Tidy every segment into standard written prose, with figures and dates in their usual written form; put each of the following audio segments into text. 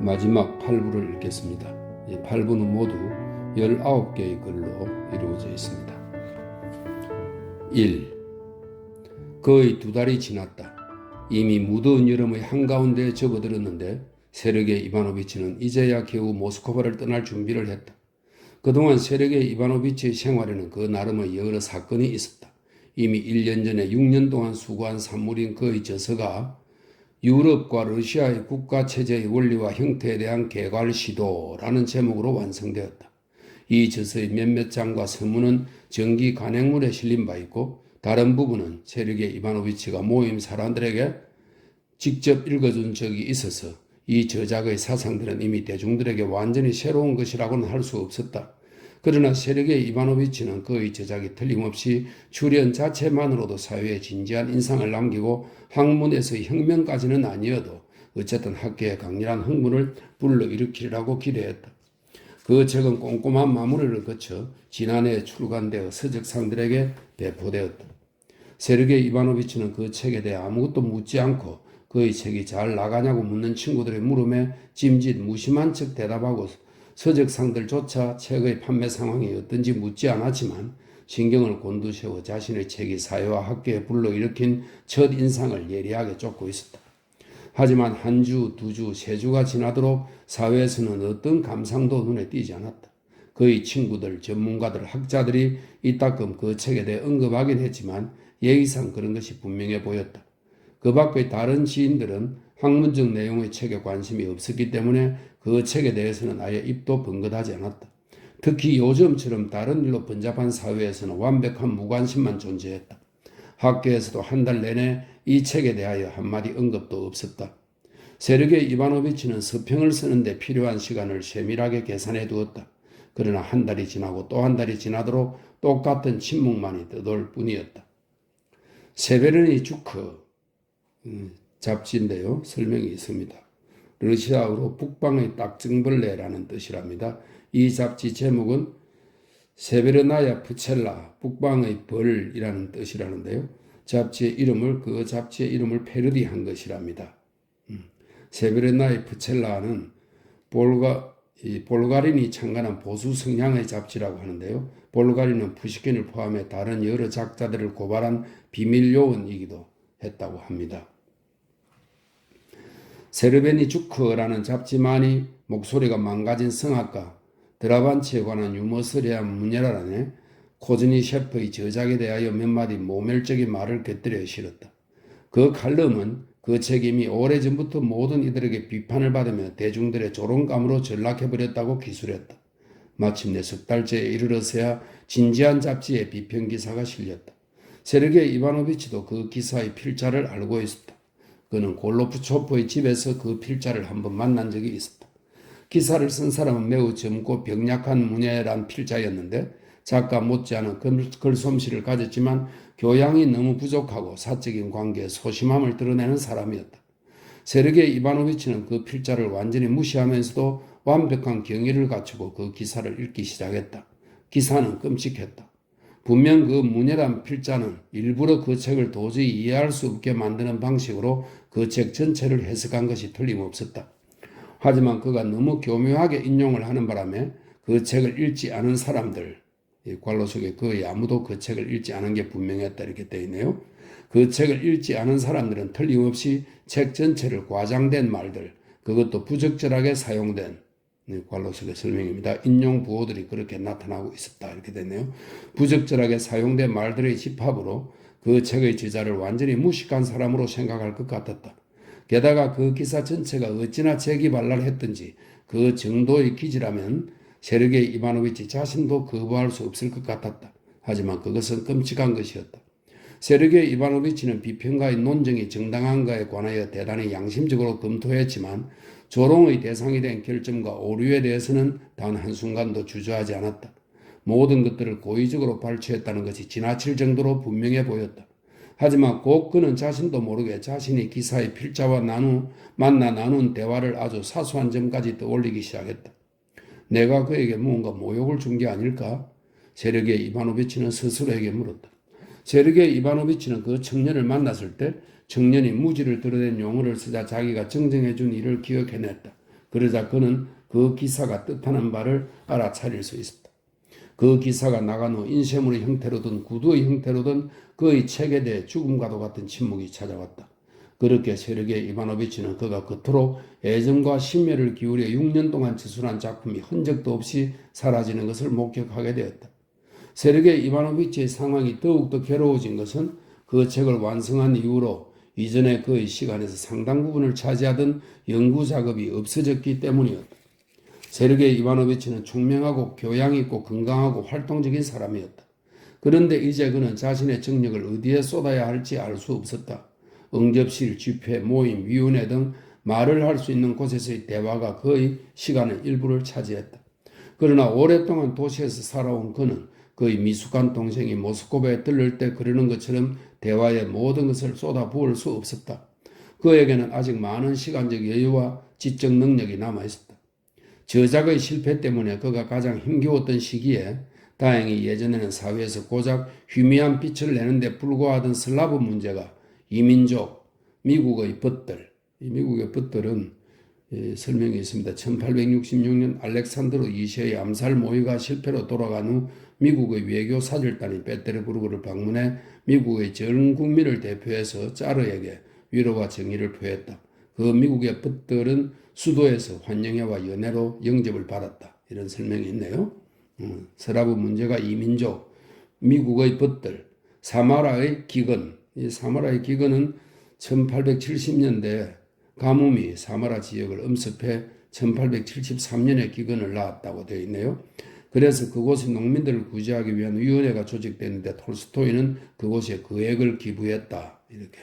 마지막 8부를 읽겠습니다. 이 8부는 모두 19개의 글로 이루어져 있습니다. 1. 거의 2달이 지났다. 이미 무더운 여름의 한가운데에 접어들었는데 세르게이 이바노비치는 이제야 겨우 모스크바를 떠날 준비를 했다. 그동안 세르게이 이바노비치의 생활에는 그 나름의 여러 사건이 있었다. 이미 1년 전에 6년 동안 수고한 산물인 그의 저서가 유럽과 러시아의 국가체제의 원리와 형태에 대한 개괄 시도라는 제목으로 완성되었다. 이 저서의 몇몇 장과 서문은 정기 간행물에 실린 바 있고 다른 부분은 세르게이 이바노비치가 모임 사람들에게 직접 읽어준 적이 있어서 이 저작의 사상들은 이미 대중들에게 완전히 새로운 것이라고는 할 수 없었다. 그러나 세르게이 이바노비치는 그의 저작이 틀림없이 출연 자체만으로도 사회에 진지한 인상을 남기고 학문에서의 혁명까지는 아니어도 어쨌든 학계에 강렬한 흥분을 불러일으키리라고 기대했다. 그 책은 꼼꼼한 마무리를 거쳐 지난해 출간되어 서적상들에게 배포되었다. 세르게이 이바노비치는 그 책에 대해 아무것도 묻지 않고 그의 책이 잘 나가냐고 묻는 친구들의 물음에 짐짓 무심한 척 대답하고 서적상들조차 책의 판매 상황이 어떤지 묻지 않았지만 신경을 곤두세워 자신의 책이 사회와 학계에 불러일으킨 첫 인상을 예리하게 쫓고 있었다. 하지만 한 주, 2주, 3주가 지나도록 사회에서는 어떤 감상도 눈에 띄지 않았다. 그의 친구들, 전문가들, 학자들이 이따금 그 책에 대해 언급하긴 했지만 예의상 그런 것이 분명해 보였다. 그 밖의 다른 지인들은 학문적 내용의 책에 관심이 없었기 때문에 그 책에 대해서는 아예 입도 번긋하지 않았다. 특히 요즘처럼 다른 일로 번잡한 사회에서는 완벽한 무관심만 존재했다. 학계에서도 한 달 내내 이 책에 대하여 한마디 언급도 없었다. 세르게이 이바노비치는 서평을 쓰는데 필요한 시간을 세밀하게 계산해 두었다. 그러나 한 달이 지나고 또 한 달이 지나도록 똑같은 침묵만이 떠돌 뿐이었다. 세베르니 주크 잡지인데요. 설명이 있습니다. 러시아어로 북방의 딱정벌레라는 뜻이랍니다. 이 잡지 제목은 세베르나야 프첼라, 북방의 벌이라는 뜻이라는데요. 그 잡지의 이름을 패러디한 것이랍니다. 세베르나야 프첼라는 볼가린이 창간한 보수 성향의 잡지라고 하는데요. 볼가린은 푸시킨을 포함해 다른 여러 작자들을 고발한 비밀 요원이기도 했다고 합니다. 세르베니 주크라는 잡지만이 목소리가 망가진 성악가 드라반치에 관한 유머스레한 문예란에 코즈니 셰프의 저작에 대하여 몇 마디 모멸적인 말을 곁들여 실었다. 그 칼럼은 그 책이 이미 오래전부터 모든 이들에게 비판을 받으며 대중들의 조롱감으로 전락해버렸다고 기술했다. 마침내 석 달째에 이르러서야 진지한 잡지에 비평 기사가 실렸다. 세르게이 이바노비치도 그 기사의 필자를 알고 있었다. 그는 골로프초프의 집에서 그 필자를 한번 만난 적이 있었다. 기사를 쓴 사람은 매우 젊고 병약한 문예란 필자였는데 작가 못지않은 글솜씨를 가졌지만 교양이 너무 부족하고 사적인 관계에 소심함을 드러내는 사람이었다. 세르게이 이바노비치는 그 필자를 완전히 무시하면서도 완벽한 경의를 갖추고 그 기사를 읽기 시작했다. 기사는 끔찍했다. 분명 그 문예란 필자는 일부러 그 책을 도저히 이해할 수 없게 만드는 방식으로 그 책 전체를 해석한 것이 틀림없었다. 하지만 그가 너무 교묘하게 인용을 하는 바람에 그 책을 읽지 않은 사람들, 괄호 속에 거의 아무도 그 책을 읽지 않은 게 분명했다 이렇게 되어 있네요. 그 책을 읽지 않은 사람들은 틀림없이 책 전체를 과장된 말들, 그것도 부적절하게 사용된 괄호 속의 설명입니다. 인용 부호들이 그렇게 나타나고 있었다 이렇게 됐네요. 부적절하게 사용된 말들의 집합으로 그 책의 저자를 완전히 무식한 사람으로 생각할 것 같았다. 게다가 그 기사 전체가 어찌나 재기발랄했던지 그 정도의 기지라면 세르게이 이바노비치 자신도 거부할 수 없을 것 같았다. 하지만 그것은 끔찍한 것이었다. 세르게이 이바노비치는 비평가의 논정이 정당한가에 관하여 대단히 양심적으로 검토했지만 조롱의 대상이 된 결점과 오류에 대해서는 단 한순간도 주저하지 않았다. 모든 것들을 고의적으로 발췌했다는 것이 지나칠 정도로 분명해 보였다. 하지만 곧 그는 자신도 모르게 자신이 기사의 필자와 만나 나눈 대화를 아주 사소한 점까지 떠올리기 시작했다. 내가 그에게 무언가 모욕을 준 게 아닐까? 세르게이 이바노비치는 스스로에게 물었다. 세르게이 이바노비치는 그 청년을 만났을 때 청년이 무지를 드러낸 용어를 쓰자 자기가 정정해 준 일을 기억해냈다. 그러자 그는 그 기사가 뜻하는 바를 알아차릴 수 있었다. 그 기사가 나간 후 인쇄물의 형태로든 구두의 형태로든 그의 책에 대해 죽음과도 같은 침묵이 찾아왔다. 그렇게 세르게이 이바노비치는 그가 그토록 애정과 심혈을 기울여 6년 동안 지술한 작품이 흔적도 없이 사라지는 것을 목격하게 되었다. 세르게이 이바노비치의 상황이 더욱더 괴로워진 것은 그 책을 완성한 이후로 이전에 그의 시간에서 상당 부분을 차지하던 연구 작업이 없어졌기 때문이었다. 세르게이 이바노비치는 총명하고 교양 있고 건강하고 활동적인 사람이었다. 그런데 이제 그는 자신의 정력을 어디에 쏟아야 할지 알 수 없었다. 응접실, 집회, 모임, 위원회 등 말을 할 수 있는 곳에서의 대화가 그의 시간의 일부를 차지했다. 그러나 오랫동안 도시에서 살아온 그는 그의 미숙한 동생이 모스크바에 들를 때 그러는 것처럼 대화에 모든 것을 쏟아부을 수 없었다. 그에게는 아직 많은 시간적 여유와 지적 능력이 남아있었다. 저작의 실패 때문에 그가 가장 힘겨웠던 시기에 다행히 예전에는 사회에서 고작 희미한 빛을 내는데 불과하던 슬라브 문제가 이민족, 미국의 벗들, 이 미국의 벗들은 설명이 있습니다. 1866년 알렉산드로 2세의 암살 모의가 실패로 돌아간 후 미국의 외교 사절단이 페테르부르크를 방문해 미국의 전 국민을 대표해서 짜르에게 위로와 정의를 표했다. 그 미국의 벗들은 수도에서 환영회와 연회로 영접을 받았다. 이런 설명이 있네요. 슬라브 문제가 이민족, 미국의 벗들, 사마라의 기근. 이 사마라의 기근은 1870년대 가뭄이 사마라 지역을 엄습해 1873년에 기근을 낳았다고 되어 있네요. 그래서 그곳의 농민들을 구제하기 위한 위원회가 조직됐는데 톨스토이는 그곳에 거액을 기부했다. 이렇게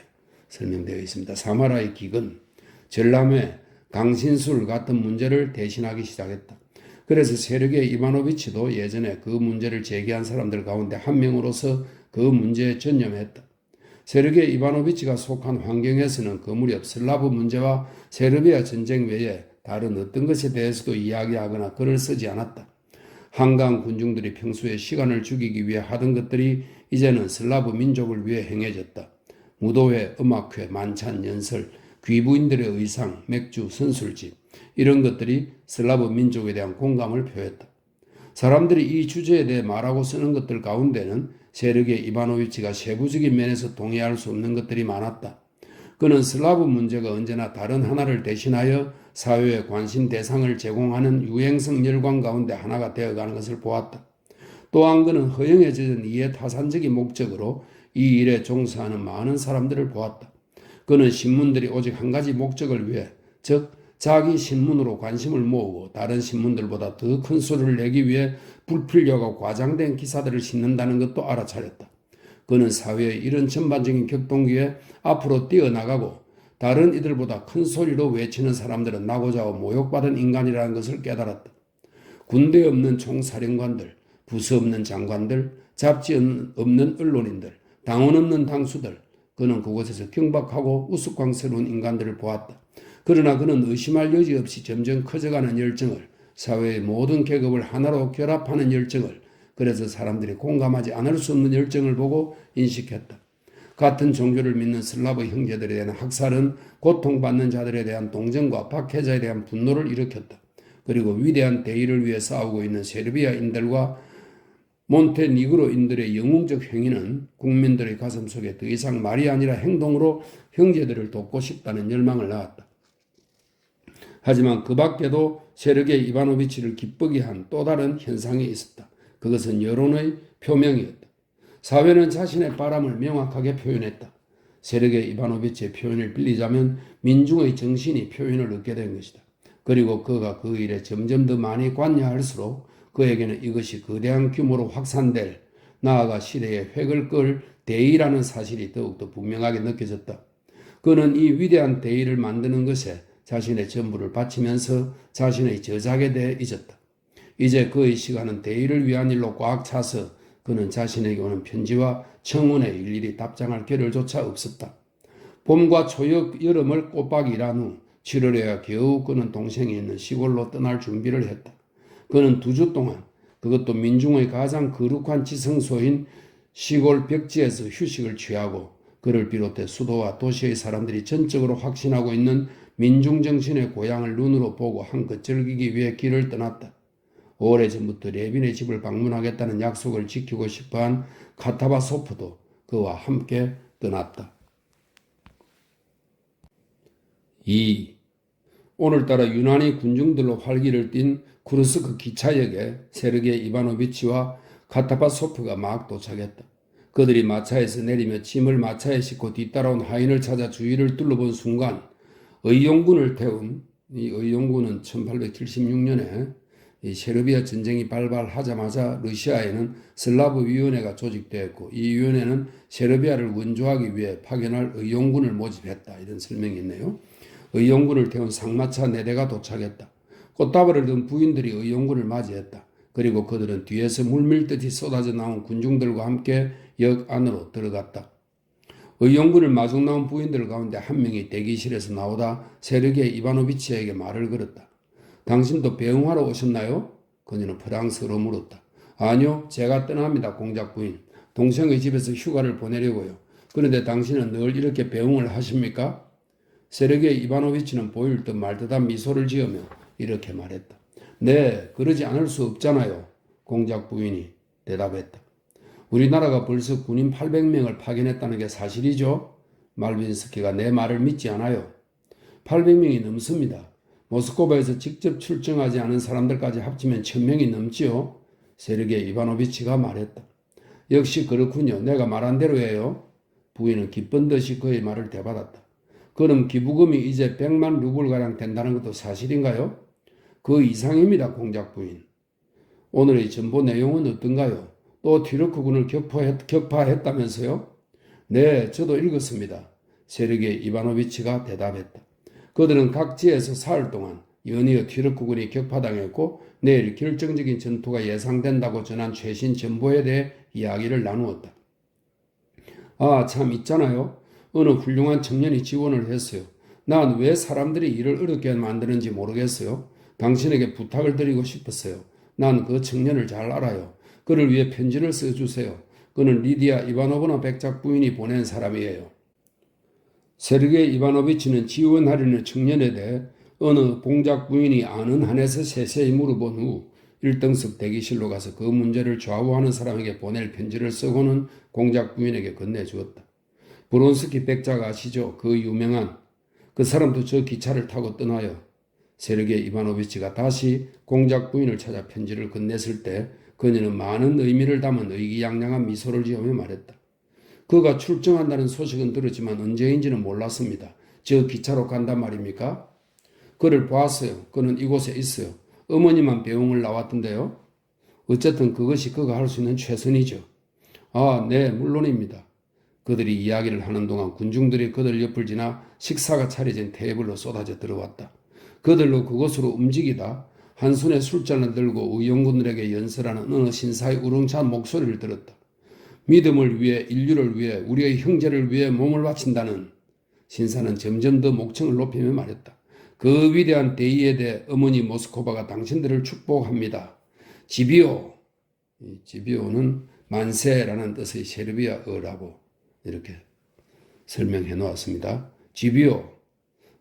설명되어 있습니다. 사마라의 기근, 전람회, 강신술 같은 문제를 대신하기 시작했다. 그래서 세르게이 이바노비치도 예전에 그 문제를 제기한 사람들 가운데 한 명으로서 그 문제에 전념했다. 세르게이 이바노비치가 속한 환경에서는 그 무렵 슬라브 문제와 세르비아 전쟁 외에 다른 어떤 것에 대해서도 이야기하거나 글을 쓰지 않았다. 한강 군중들이 평소에 시간을 죽이기 위해 하던 것들이 이제는 슬라브 민족을 위해 행해졌다. 무도회, 음악회, 만찬, 연설, 귀부인들의 의상, 맥주, 선술집 이런 것들이 슬라브 민족에 대한 공감을 표했다. 사람들이 이 주제에 대해 말하고 쓰는 것들 가운데는 세르게이 이바노비치가 세부적인 면에서 동의할 수 없는 것들이 많았다. 그는 슬라브 문제가 언제나 다른 하나를 대신하여 사회의 관심 대상을 제공하는 유행성 열광 가운데 하나가 되어가는 것을 보았다. 또한 그는 허영에 젖은 이해 타산적인 목적으로 이 일에 종사하는 많은 사람들을 보았다. 그는 신문들이 오직 한 가지 목적을 위해, 즉 자기 신문으로 관심을 모으고 다른 신문들보다 더 큰 수를 내기 위해 불필요하고 과장된 기사들을 싣는다는 것도 알아차렸다. 그는 사회의 이런 전반적인 격동기에 앞으로 뛰어나가고 다른 이들보다 큰 소리로 외치는 사람들은 나고자 하고 모욕받은 인간이라는 것을 깨달았다. 군대 없는 총사령관들, 부서 없는 장관들, 잡지 없는 언론인들, 당원 없는 당수들, 그는 그곳에서 경박하고 우스꽝스러운 인간들을 보았다. 그러나 그는 의심할 여지 없이 점점 커져가는 열정을, 사회의 모든 계급을 하나로 결합하는 열정을, 그래서 사람들이 공감하지 않을 수 없는 열정을 보고 인식했다. 같은 종교를 믿는 슬라브 형제들에 대한 학살은 고통받는 자들에 대한 동정과 박해자에 대한 분노를 일으켰다. 그리고 위대한 대의를 위해 싸우고 있는 세르비아인들과 몬테니그로인들의 영웅적 행위는 국민들의 가슴 속에 더 이상 말이 아니라 행동으로 형제들을 돕고 싶다는 열망을 낳았다. 하지만 그 밖에도 세르게이 이바노비치를 기쁘게 한 또 다른 현상이 있었다. 그것은 여론의 표명이었다. 사회는 자신의 바람을 명확하게 표현했다. 세르게이 이바노비치의 표현을 빌리자면 민중의 정신이 표현을 얻게 된 것이다. 그리고 그가 그 일에 점점 더 많이 관여할수록 그에게는 이것이 거대한 규모로 확산될, 나아가 시대의 획을 끌 대의라는 사실이 더욱더 분명하게 느껴졌다. 그는 이 위대한 대의를 만드는 것에 자신의 전부를 바치면서 자신의 저작에 대해 잊었다. 이제 그의 시간은 대의를 위한 일로 꽉 차서 그는 자신에게 오는 편지와 청원에 일일이 답장할 겨를조차 없었다. 봄과 초역, 여름을 꼬박 일한 후 7월에야 겨우 그는 동생이 있는 시골로 떠날 준비를 했다. 그는 2주 동안, 그것도 민중의 가장 거룩한 지성소인 시골 벽지에서 휴식을 취하고 그를 비롯해 수도와 도시의 사람들이 전적으로 확신하고 있는 민중정신의 고향을 눈으로 보고 한껏 즐기기 위해 길을 떠났다. 오래전부터 레빈의 집을 방문하겠다는 약속을 지키고 싶어한 카타바 소프도 그와 함께 떠났다. 2. 오늘따라 유난히 군중들로 활기를 띤 쿠르스크 기차역에 세르게이 이바노비치와 카타바 소프가 막 도착했다. 그들이 마차에서 내리며 짐을 마차에 싣고 뒤따라온 하인을 찾아 주위를 둘러본 순간 의용군을 태운 이 의용군은 1876년에 이 세르비아 전쟁이 발발하자마자 러시아에는 슬라브 위원회가 조직되었고 이 위원회는 세르비아를 원조하기 위해 파견할 의용군을 모집했다. 이런 설명이 있네요. 의용군을 태운 상마차 4대가 도착했다. 꽃다발을 든 부인들이 의용군을 맞이했다. 그리고 그들은 뒤에서 물밀듯이 쏟아져 나온 군중들과 함께 역 안으로 들어갔다. 의용군을 마중 나온 부인들 가운데 한 명이 대기실에서 나오다 세르게이 이바노비치에게 말을 걸었다. 당신도 배웅하러 오셨나요? 그녀는 프랑스어로 물었다. 아니요, 제가 떠납니다, 공작 부인. 동생의 집에서 휴가를 보내려고요. 그런데 당신은 늘 이렇게 배웅을 하십니까? 세르게이 이바노비치는 보일 듯 말 듯한 미소를 지으며 이렇게 말했다. 네, 그러지 않을 수 없잖아요. 공작 부인이 대답했다. 우리나라가 벌써 군인 800명을 파견했다는 게 사실이죠? 말빈스키가 내 말을 믿지 않아요. 800명이 넘습니다. 모스크바에서 직접 출정하지 않은 사람들까지 합치면 1000명이 넘지요. 세르게이 이바노비치가 말했다. 역시 그렇군요. 내가 말한 대로예요. 부인은 기쁜 듯이 그의 말을 되받았다. 그럼 기부금이 이제 100만 루블가량 된다는 것도 사실인가요? 그 이상입니다, 공작 부인. 오늘의 전보 내용은 어떤가요? 또 튀르크군을 격파했다면서요? 네, 저도 읽었습니다. 세르게이 이바노비치가 대답했다. 그들은 각지에서 사흘 동안 연이어 튀르크군이 격파당했고 내일 결정적인 전투가 예상된다고 전한 최신 정보에 대해 이야기를 나누었다. 아, 참 있잖아요. 어느 훌륭한 청년이 지원을 했어요. 난 왜 사람들이 일을 어렵게 만드는지 모르겠어요. 당신에게 부탁을 드리고 싶었어요. 난 그 청년을 잘 알아요. 그를 위해 편지를 써주세요. 그는 리디아 이바노브나 백작 부인이 보낸 사람이에요. 세르게이 이바노비치는 지원하려는 청년에 대해 어느 공작 부인이 아는 한에서 세세히 물어본 후 1등석 대기실로 가서 그 문제를 좌우하는 사람에게 보낼 편지를 쓰고는 공작 부인에게 건네주었다. 브론스키 백작 아시죠? 그 유명한 그 사람도 저 기차를 타고 떠나요. 세르게이 이바노비치가 다시 공작 부인을 찾아 편지를 건넸을 때 그녀는 많은 의미를 담은 의기양양한 미소를 지으며 말했다. 그가 출정한다는 소식은 들었지만 언제인지는 몰랐습니다. 저 기차로 간단 말입니까? 그를 보았어요. 그는 이곳에 있어요. 어머니만 배웅을 나왔던데요. 어쨌든 그것이 그가 할 수 있는 최선이죠. 아, 네, 물론입니다. 그들이 이야기를 하는 동안 군중들이 그들 옆을 지나 식사가 차려진 테이블로 쏟아져 들어왔다. 그들로 그곳으로 움직이다 한 손에 술잔을 들고 의용군들에게 연설하는 어느 신사의 우렁찬 목소리를 들었다. 믿음을 위해, 인류를 위해, 우리의 형제를 위해 몸을 바친다는 신사는 점점 더 목청을 높이며 말했다. 그 위대한 대의에 대해 어머니 모스코바가 당신들을 축복합니다. 지비오, 지비오는 만세라는 뜻의 세르비아어라고 이렇게 설명해 놓았습니다. 지비오,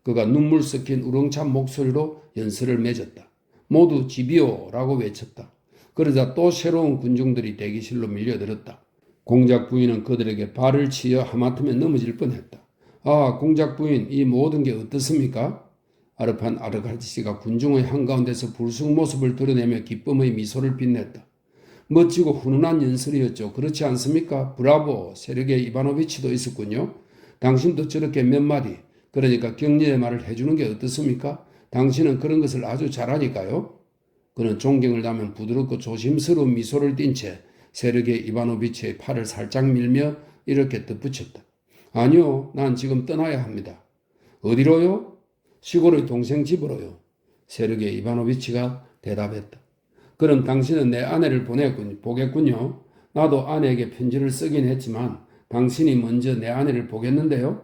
그가 눈물 섞인 우렁찬 목소리로 연설을 맺었다. 모두 지비오라고 외쳤다. 그러자 또 새로운 군중들이 대기실로 밀려들었다. 공작 부인은 그들에게 발을 치여 하마터면 넘어질 뻔했다. 아, 공작 부인, 이 모든 게 어떻습니까? 아르판 아르가치가 군중의 한가운데서 불쑥 모습을 드러내며 기쁨의 미소를 빛냈다. 멋지고 훈훈한 연설이었죠. 그렇지 않습니까? 브라보, 세르게이 이바노비치도 있었군요. 당신도 저렇게 몇 마디, 그러니까 격려의 말을 해주는 게 어떻습니까? 당신은 그런 것을 아주 잘하니까요. 그는 존경을 담은 부드럽고 조심스러운 미소를 띤 채 세르게이 이바노비치의 팔을 살짝 밀며 이렇게 덧붙였다. 아니요, 난 지금 떠나야 합니다. 어디로요? 시골의 동생 집으로요. 세르게이 이바노비치가 대답했다. 그럼 당신은 내 아내를 보겠군요. 나도 아내에게 편지를 쓰긴 했지만 당신이 먼저 내 아내를 보겠는데요.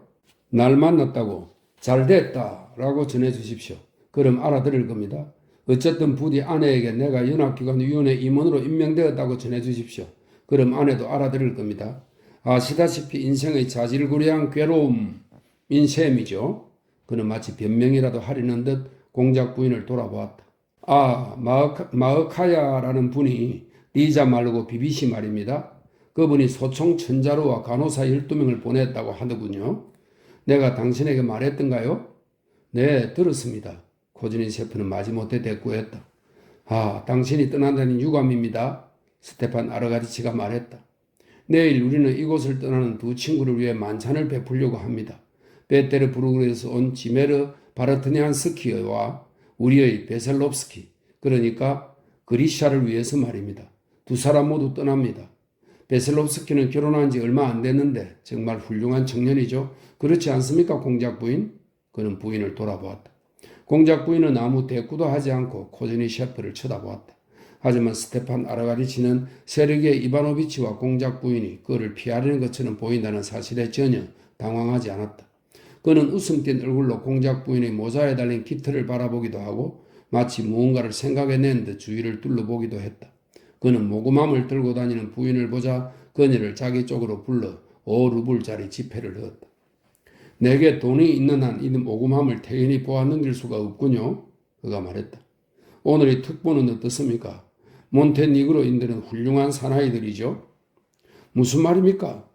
날 만났다고 잘됐다 라고 전해주십시오. 그럼 알아들을 겁니다. 어쨌든 부디 아내에게 내가 연합기관위원회 임원으로 임명되었다고 전해주십시오. 그럼 아내도 알아들을 겁니다. 아시다시피 인생의 자질구레한 괴로움인 셈이죠. 그는 마치 변명이라도 하려는 듯 공작 부인을 돌아보았다. 아, 마흐카야라는 분이 리자 말고 비비시 말입니다. 그분이 소총 천자루와 간호사 12명을 보냈다고 하더군요. 내가 당신에게 말했던가요? 네, 들었습니다. 코즈니 셰프는 마지못해 대꾸했다. 아, 당신이 떠난다는 유감입니다. 스테판 아르가디치가 말했다. 내일 우리는 이곳을 떠나는 두 친구를 위해 만찬을 베풀려고 합니다. 베테르부르크에서 온 지메르 바르트니안스키와 우리의 베셀롭스키, 그러니까 그리샤를 위해서 말입니다. 두 사람 모두 떠납니다. 베셀롭스키는 결혼한 지 얼마 안 됐는데 정말 훌륭한 청년이죠. 그렇지 않습니까, 공작 부인? 그는 부인을 돌아보았다. 공작 부인은 아무 대꾸도 하지 않고 코즈니 셰프를 쳐다보았다. 하지만 스테판 아르가디치는 세르게이 이바노비치와 공작 부인이 그를 피하려는 것처럼 보인다는 사실에 전혀 당황하지 않았다. 그는 웃음 띤 얼굴로 공작 부인의 모자에 달린 깃털을 바라보기도 하고 마치 무언가를 생각해낸 듯 주위를 둘러보기도 했다. 그는 모금함을 들고 다니는 부인을 보자 그녀를 자기 쪽으로 불러 5루블짜리 지폐를 넣었다. 내게 돈이 있는 한 이 모금함을 태연히 보아 넘길 수가 없군요. 그가 말했다. 오늘의 특보는 어떻습니까? 몬테니그로인들은 훌륭한 사나이들이죠. 무슨 말입니까?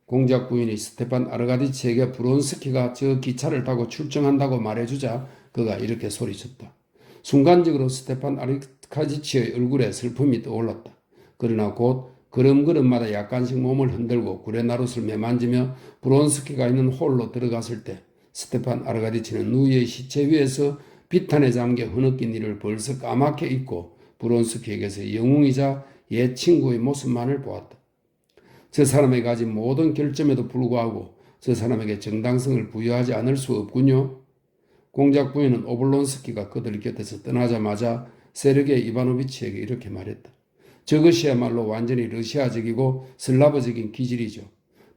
공작 부인이 스테판 아르가디치에게 브론스키가 저 기차를 타고 출정한다고 말해주자 그가 이렇게 소리쳤다. 순간적으로 스테판 아르가디치의 얼굴에 슬픔이 떠올랐다. 그러나 곧 걸음걸음마다 약간씩 몸을 흔들고 구레나룻을 매만지며 브론스키가 있는 홀로 들어갔을 때 스테판 아르가디치는 누이의 시체 위에서 비탄에 잠겨 흐느낀 이를 벌써 까맣게 잊고 브론스키에게서 영웅이자 옛 친구의 모습만을 보았다. 저 사람이 가진 모든 결점에도 불구하고 저 사람에게 정당성을 부여하지 않을 수 없군요. 공작 부인은 오블론스키가 그들 곁에서 떠나자마자 세르게이 이바노비치에게 이렇게 말했다. 저것이야말로 완전히 러시아적이고 슬라브적인 기질이죠.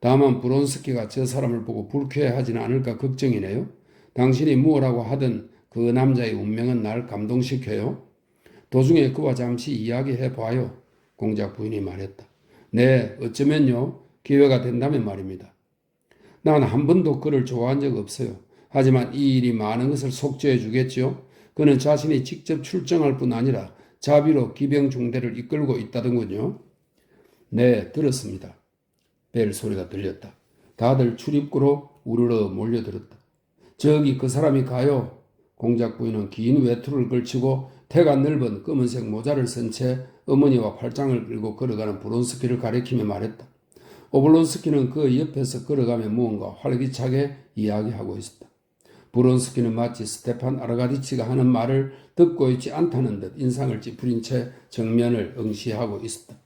다만 브론스키가 저 사람을 보고 불쾌해하지는 않을까 걱정이네요. 당신이 무엇라고 하든 그 남자의 운명은 날 감동시켜요. 도중에 그와 잠시 이야기해봐요. 공작 부인이 말했다. 네, 어쩌면요. 기회가 된다면 말입니다. 난 한 번도 그를 좋아한 적 없어요. 하지만 이 일이 많은 것을 속죄해 주겠죠. 그는 자신이 직접 출정할 뿐 아니라 자비로 기병 중대를 이끌고 있다던군요. 네, 들었습니다. 벨 소리가 들렸다. 다들 출입구로 우르르 몰려들었다. 저기 그 사람이 가요. 공작 부인은 긴 외투를 걸치고 태가 넓은 검은색 모자를 쓴 채 어머니와 팔짱을 끌고 걸어가는 브론스키를 가리키며 말했다. 오블론스키는 그 옆에서 걸어가며 무언가 활기차게 이야기하고 있었다. 브론스키는 마치 스테판 아르가디치가 하는 말을 듣고 있지 않다는 듯 인상을 찌푸린 채 정면을 응시하고 있었다.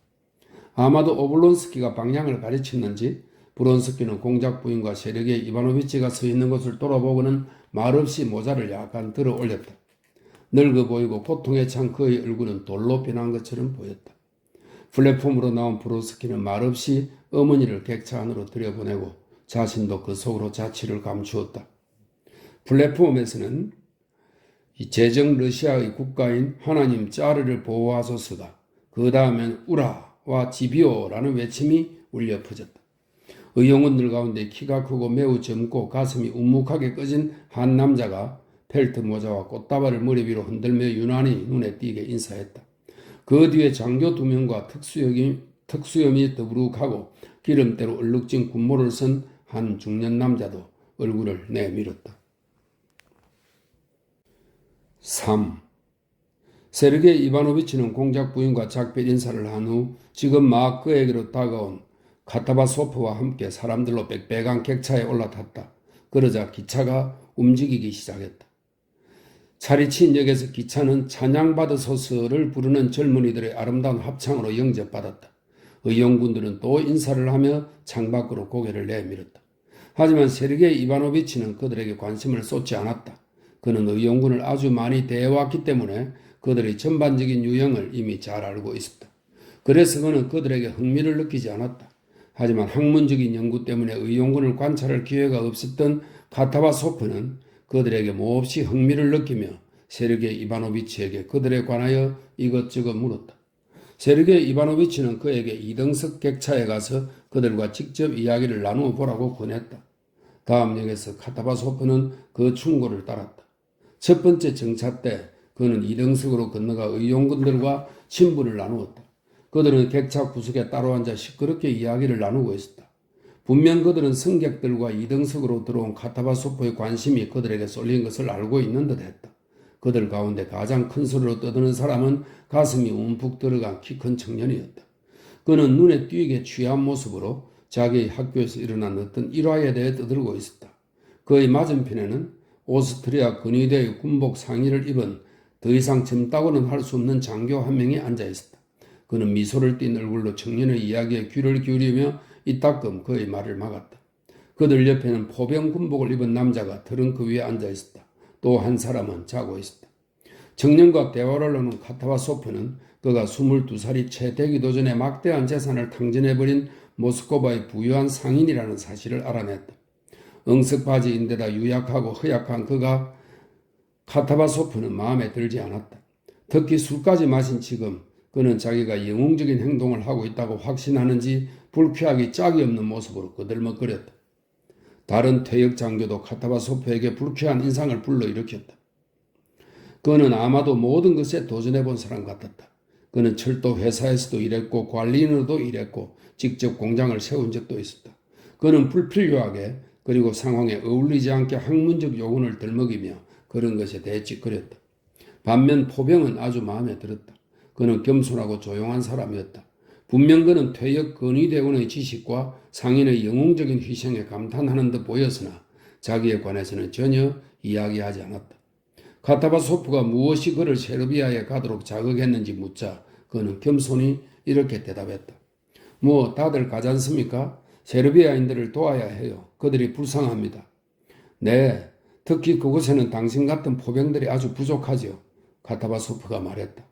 아마도 오블론스키가 방향을 가르쳤는지 브론스키는 공작 부인과 세르게이 이바노비치가 서 있는 곳을 돌아보고는 말없이 모자를 약간 들어 올렸다. 늙어 보이고 고통에 찬 그의 얼굴은 돌로 변한 것처럼 보였다. 플랫폼으로 나온 브론스키는 말없이 어머니를 객차 안으로 들여보내고 자신도 그 속으로 자취를 감추었다. 플랫폼에서는 제정 러시아의 국가인 하나님 짜르를 보호하소서가 그 다음엔 우라와 지비오라는 외침이 울려 퍼졌다. 의용원들 가운데 키가 크고 매우 젊고 가슴이 움묵하게 꺼진 한 남자가 펠트 모자와 꽃다발을 머리 위로 흔들며 유난히 눈에 띄게 인사했다. 그 뒤에 장교 2명과 특수염이 더부룩하고 기름때로 얼룩진 군모를 쓴 한 중년 남자도 얼굴을 내밀었다. 3. 세르게이 이바노비치는 공작 부인과 작별 인사를 한 후 지금 막 그에게로 다가온 카타바소프와 함께 사람들로 빽빽한 객차에 올라탔다. 그러자 기차가 움직이기 시작했다. 차리친 역에서 기차는 찬양받으소서를 부르는 젊은이들의 아름다운 합창으로 영접받았다. 의용군들은 또 인사를 하며 창밖으로 고개를 내밀었다. 하지만 세르게이 이바노비치는 그들에게 관심을 쏟지 않았다. 그는 의용군을 아주 많이 대해왔기 때문에 그들의 전반적인 유형을 이미 잘 알고 있었다. 그래서 그는 그들에게 흥미를 느끼지 않았다. 하지만 학문적인 연구 때문에 의용군을 관찰할 기회가 없었던 카타바소프는 그들에게 몹시 흥미를 느끼며 세르게이 이바노비치에게 그들에 관하여 이것저것 물었다. 세르게이 이바노비치는 그에게 2등석 객차에 가서 그들과 직접 이야기를 나누어 보라고 권했다. 다음 역에서 카타바소프는 그 충고를 따랐다. 첫 번째 정차 때 그는 이등석으로 건너가 의용군들과 친분을 나누었다. 그들은 객차 구석에 따로 앉아 시끄럽게 이야기를 나누고 있었다. 분명 그들은 승객들과 이등석으로 들어온 카타바소프의 관심이 그들에게 쏠린 것을 알고 있는 듯 했다. 그들 가운데 가장 큰 소리로 떠드는 사람은 가슴이 움푹 들어간 키 큰 청년이었다. 그는 눈에 띄게 취한 모습으로 자기의 학교에서 일어난 어떤 일화에 대해 떠들고 있었다. 그의 맞은편에는 오스트리아 근위대의 군복 상의를 입은 더 이상 젊다고는 할 수 없는 장교 한 명이 앉아 있었다. 그는 미소를 띤 얼굴로 청년의 이야기에 귀를 기울이며 이따금 그의 말을 막았다. 그들 옆에는 포병 군복을 입은 남자가 트렁크 위에 앉아 있었다. 또 한 사람은 자고 있었다. 청년과 대화를 나눈 카타바소프는 그가 22살이 채 되기도 전에 막대한 재산을 탕진해버린 모스크바의 부유한 상인이라는 사실을 알아냈다. 응석바지인데다 유약하고 허약한 그가 카타바소프는 마음에 들지 않았다. 특히 술까지 마신 지금 그는 자기가 영웅적인 행동을 하고 있다고 확신하는지 불쾌하기 짝이 없는 모습으로 거들먹거렸다. 다른 퇴역 장교도 카타바소프에게 불쾌한 인상을 불러일으켰다. 그는 아마도 모든 것에 도전해본 사람 같았다. 그는 철도 회사에서도 일했고 관리인으로도 일했고 직접 공장을 세운 적도 있었다. 그는 불필요하게 그리고 상황에 어울리지 않게 학문적 요군을 들먹이며 그런 것에 대해 찌끄렸다. 반면 포병은 아주 마음에 들었다. 그는 겸손하고 조용한 사람이었다. 분명 그는 퇴역 근위대원의 지식과 상인의 영웅적인 희생에 감탄하는 듯 보였으나 자기에 관해서는 전혀 이야기하지 않았다. 카타바소프가 무엇이 그를 세르비아에 가도록 자극했는지 묻자 그는 겸손히 이렇게 대답했다. 뭐 다들 가지 않습니까? 세르비아인들을 도와야 해요. 그들이 불쌍합니다. 네, 특히 그곳에는 당신 같은 포병들이 아주 부족하지요. 카타바소프가 말했다.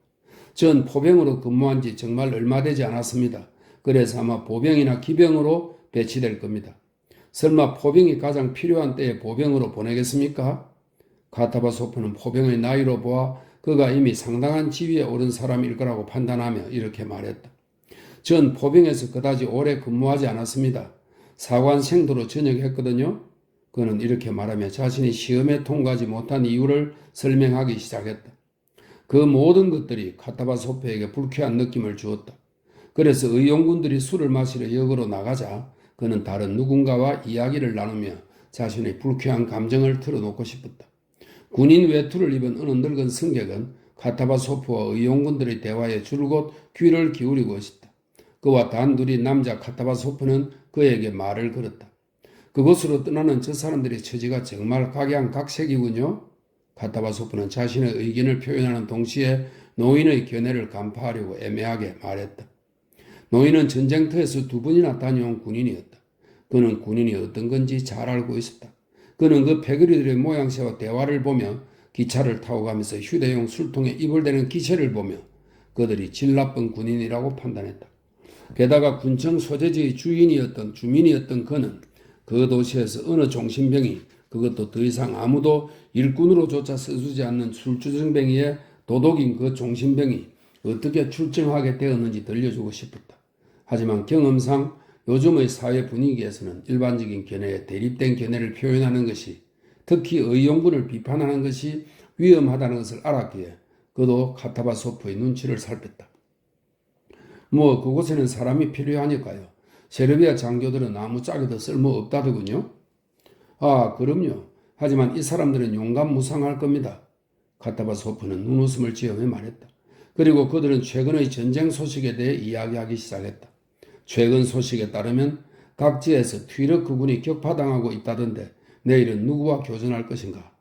전 포병으로 근무한 지 정말 얼마 되지 않았습니다. 그래서 아마 보병이나 기병으로 배치될 겁니다. 설마 포병이 가장 필요한 때에 보병으로 보내겠습니까? 카타바소프는 포병의 나이로 보아 그가 이미 상당한 지위에 오른 사람일 거라고 판단하며 이렇게 말했다. 전 포병에서 그다지 오래 근무하지 않았습니다. 사관생도로 전역했거든요. 그는 이렇게 말하며 자신이 시험에 통과하지 못한 이유를 설명하기 시작했다. 그 모든 것들이 카타바소프에게 불쾌한 느낌을 주었다. 그래서 의용군들이 술을 마시러 역으로 나가자 그는 다른 누군가와 이야기를 나누며 자신의 불쾌한 감정을 털어놓고 싶었다. 군인 외투를 입은 어느 늙은 승객은 카타바소프와 의용군들의 대화에 줄곧 귀를 기울이고 있었다. 그와 단둘이 남자 카타바소프는 그에게 말을 걸었다. 그곳으로 떠나는 저 사람들의 처지가 정말 각양각색이군요. 카타바소프는 자신의 의견을 표현하는 동시에 노인의 견해를 간파하려고 애매하게 말했다. 노인은 전쟁터에서 2번이나 다녀온 군인이었다. 그는 군인이 어떤 건지 잘 알고 있었다. 그는 그 패거리들의 모양새와 대화를 보며 기차를 타고 가면서 휴대용 술통에 입을 대는 기체를 보며 그들이 질 나쁜 군인이라고 판단했다. 게다가 군청 소재지의 주민이었던 그는 그 도시에서 어느 종신병이 그것도 더 이상 아무도 일꾼으로조차 써주지 않는 술주정뱅이의 도독인 그 종신병이 어떻게 출정하게 되었는지 들려주고 싶었다. 하지만 경험상 요즘의 사회 분위기에서는 일반적인 견해에 대립된 견해를 표현하는 것이 특히 의용군을 비판하는 것이 위험하다는 것을 알았기에 그도 카타바소프의 눈치를 살폈다. 뭐 그곳에는 사람이 필요하니까요. 세르비아 장교들은 아무짝에도 쓸모없다더군요. 아, 그럼요. 하지만 이 사람들은 용감무상할 겁니다. 카타바소프는 눈웃음을 지으며 말했다. 그리고 그들은 최근의 전쟁 소식에 대해 이야기하기 시작했다. 최근 소식에 따르면 각지에서 튀르크 군이 격파당하고 있다던데 내일은 누구와 교전할 것인가?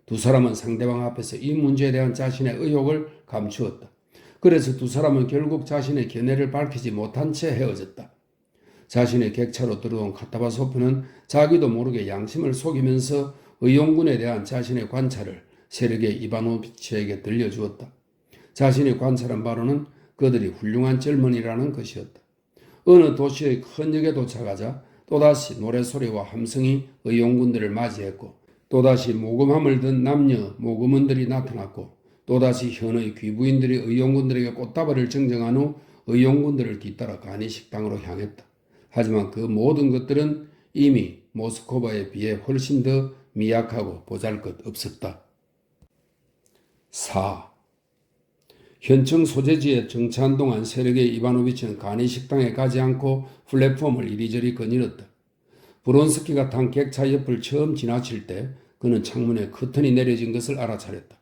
두 사람은 상대방 앞에서 이 문제에 대한 자신의 의혹을 감추었다. 그래서 두 사람은 결국 자신의 견해를 밝히지 못한 채 헤어졌다. 자신의 객차로 들어온 카타바소프는 자기도 모르게 양심을 속이면서 의용군에 대한 자신의 관찰을 세르게이 이바노비치에게 들려주었다. 자신의 관찰한 바로는 그들이 훌륭한 젊은이라는 것이었다. 어느 도시의 큰 역에 도착하자 또다시 노래소리와 함성이 의용군들을 맞이했고 또다시 모금함을 든 남녀 모금원들이 나타났고 또다시 현의 귀부인들이 의용군들에게 꽃다발을 증정한 후 의용군들을 뒤따라 간이식당으로 향했다. 하지만 그 모든 것들은 이미 모스크바에 비해 훨씬 더 미약하고 보잘것없었다. 4. 현청 소재지에 정차한 동안 세르게이 이바노비치는 간이 식당에 가지 않고 플랫폼을 이리저리 거닐었다. 브론스키가 탄 객차 옆을 처음 지나칠 때 그는 창문에 커튼이 내려진 것을 알아차렸다.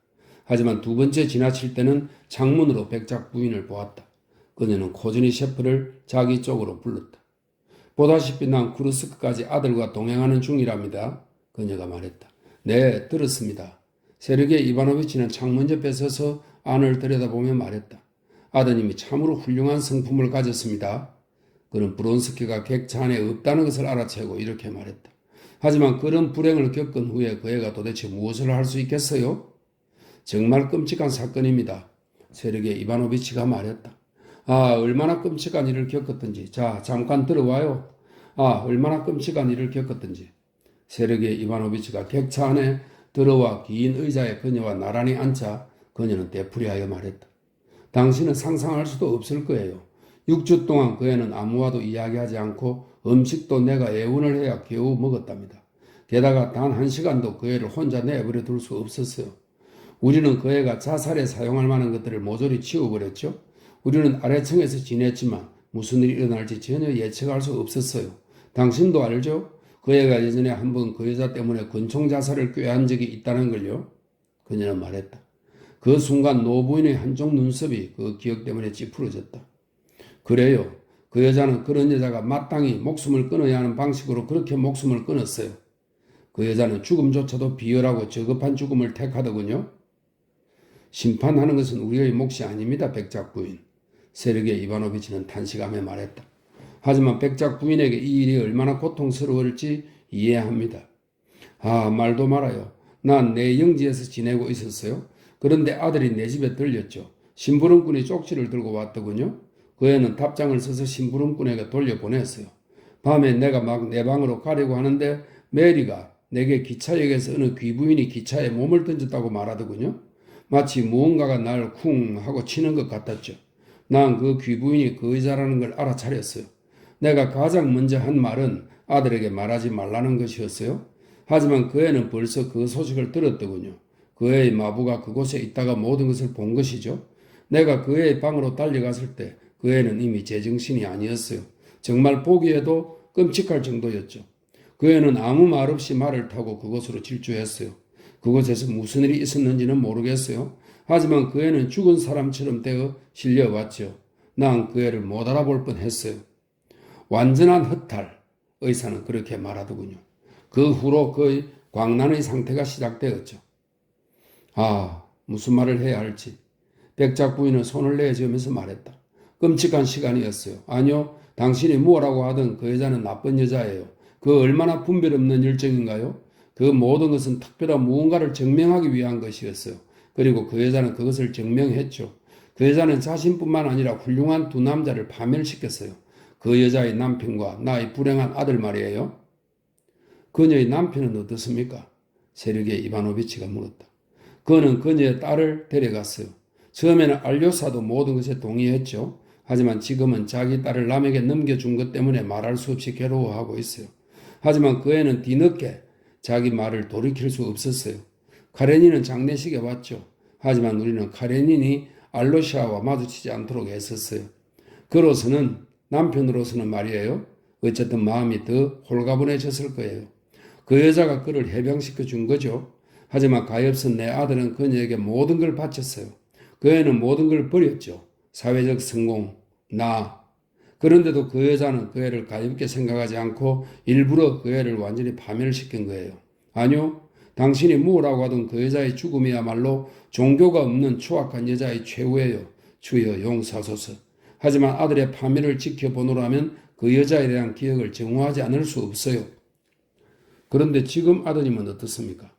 하지만 두 번째 지나칠 때는 창문으로 백작 부인을 보았다. 그녀는 코즈니 셰프를 자기 쪽으로 불렀다. 보다시피 난 쿠르스크까지 아들과 동행하는 중이랍니다. 그녀가 말했다. 네, 들었습니다. 세르게이 이바노비치는 창문 옆에 서서 안을 들여다보며 말했다. 아드님이 참으로 훌륭한 성품을 가졌습니다. 그는 브론스키가 객차 안에 없다는 것을 알아채고 이렇게 말했다. 하지만 그런 불행을 겪은 후에 그 애가 도대체 무엇을 할 수 있겠어요? 정말 끔찍한 사건입니다. 세르게이 이바노비치가 말했다. 아, 얼마나 끔찍한 일을 겪었든지. 자, 잠깐 들어와요. 아, 얼마나 끔찍한 일을 겪었든지. 세르게이 이바노비치가 객차 안에 들어와 긴 의자에 그녀와 나란히 앉자 그녀는 되풀이하여 말했다. 당신은 상상할 수도 없을 거예요. 6주 동안 그 애는 아무와도 이야기하지 않고 음식도 내가 애운을 해야 겨우 먹었답니다. 게다가 단 1시간도 그 애를 혼자 내버려 둘 수 없었어요. 우리는 그 애가 자살에 사용할 만한 것들을 모조리 치워버렸죠. 우리는 아래층에서 지냈지만 무슨 일이 일어날지 전혀 예측할 수 없었어요. 당신도 알죠? 그 애가 예전에 한번 그 여자 때문에 권총 자살을 꾀한 적이 있다는 걸요. 그녀는 말했다. 그 순간 노부인의 한쪽 눈썹이 그 기억 때문에 찌푸러졌다. 그래요. 그 여자는 그런 여자가 마땅히 목숨을 끊어야 하는 방식으로 그렇게 목숨을 끊었어요. 그 여자는 죽음조차도 비열하고 저급한 죽음을 택하더군요. 심판하는 것은 우리의 몫이 아닙니다, 백작 부인. 세르게이 이바노비치는 탄식하며 말했다. 하지만 백작 부인에게 이 일이 얼마나 고통스러울지 이해합니다. 아, 말도 말아요. 난 내 영지에서 지내고 있었어요. 그런데 아들이 내 집에 들렸죠. 심부름꾼이 쪽지를 들고 왔더군요. 그 애는 답장을 써서 심부름꾼에게 돌려보냈어요. 밤에 내가 막 내 방으로 가려고 하는데 메리가 내게 기차역에서 어느 귀부인이 기차에 몸을 던졌다고 말하더군요. 마치 무언가가 날 쿵 하고 치는 것 같았죠. 난 그 귀부인이 그 의자라는 걸 알아차렸어요. 내가 가장 먼저 한 말은 아들에게 말하지 말라는 것이었어요. 하지만 그 애는 벌써 그 소식을 들었더군요. 그 애의 마부가 그곳에 있다가 모든 것을 본 것이죠. 내가 그 애의 방으로 달려갔을 때 그 애는 이미 제정신이 아니었어요. 정말 보기에도 끔찍할 정도였죠. 그 애는 아무 말 없이 말을 타고 그곳으로 질주했어요. 그곳에서 무슨 일이 있었는지는 모르겠어요. 하지만 그 애는 죽은 사람처럼 되어 실려왔죠. 난 그 애를 못 알아볼 뻔했어요. 완전한 허탈, 의사는 그렇게 말하더군요. 그 후로 그의 광란의 상태가 시작되었죠. 아, 무슨 말을 해야 할지. 백작 부인은 손을 내저으면서 말했다. 끔찍한 시간이었어요. 아니요, 당신이 뭐라고 하든 그 여자는 나쁜 여자예요. 그 얼마나 분별 없는 열정인가요? 그 모든 것은 특별한 무언가를 증명하기 위한 것이었어요. 그리고 그 여자는 그것을 증명했죠. 그 여자는 자신뿐만 아니라 훌륭한 두 남자를 파멸시켰어요. 그 여자의 남편과 나의 불행한 아들 말이에요. 그녀의 남편은 어떻습니까? 세르게이 이바노비치가 물었다. 그는 그녀의 딸을 데려갔어요. 처음에는 알료사도 모든 것에 동의했죠. 하지만 지금은 자기 딸을 남에게 넘겨준 것 때문에 말할 수 없이 괴로워하고 있어요. 하지만 그 애는 뒤늦게 자기 말을 돌이킬 수 없었어요. 카레닌은 장례식에 왔죠. 하지만 우리는 카레닌이 알로시아와 마주치지 않도록 애썼어요. 그로서는 남편으로서는 말이에요. 어쨌든 마음이 더 홀가분해졌을 거예요. 그 여자가 그를 해병시켜 준 거죠. 하지만 가엾은 내 아들은 그녀에게 모든 걸 바쳤어요. 그 애는 모든 걸 버렸죠. 사회적 성공, 나. 그런데도 그 여자는 그 애를 가볍게 생각하지 않고 일부러 그 애를 완전히 파멸시킨 거예요. 아니요. 당신이 뭐라고 하든 그 여자의 죽음이야말로 종교가 없는 추악한 여자의 최후예요. 주여 용서하소서. 하지만 아들의 파멸을 지켜보노라면 그 여자에 대한 기억을 정화하지 않을 수 없어요. 그런데 지금 아드님은 어떻습니까?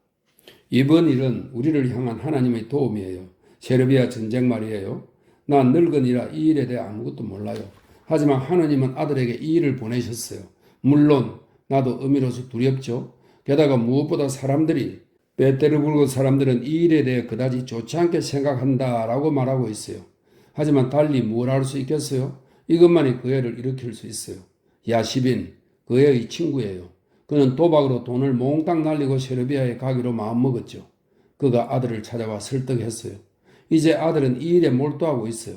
이번 일은 우리를 향한 하나님의 도움이에요. 세르비아 전쟁 말이에요. 난 늙은이라 이 일에 대해 아무것도 몰라요. 하지만 하나님은 아들에게 이 일을 보내셨어요. 물론 나도 의미로서 두렵죠. 게다가 무엇보다 사람들이 베테르부르크 사람들은 이 일에 대해 그다지 좋지 않게 생각한다라고 말하고 있어요. 하지만 달리 뭘 할 수 있겠어요? 이것만이 그 애를 일으킬 수 있어요. 야시빈, 그 애의 친구예요. 그는 도박으로 돈을 몽땅 날리고 세르비아에 가기로 마음먹었죠. 그가 아들을 찾아와 설득했어요. 이제 아들은 이 일에 몰두하고 있어요.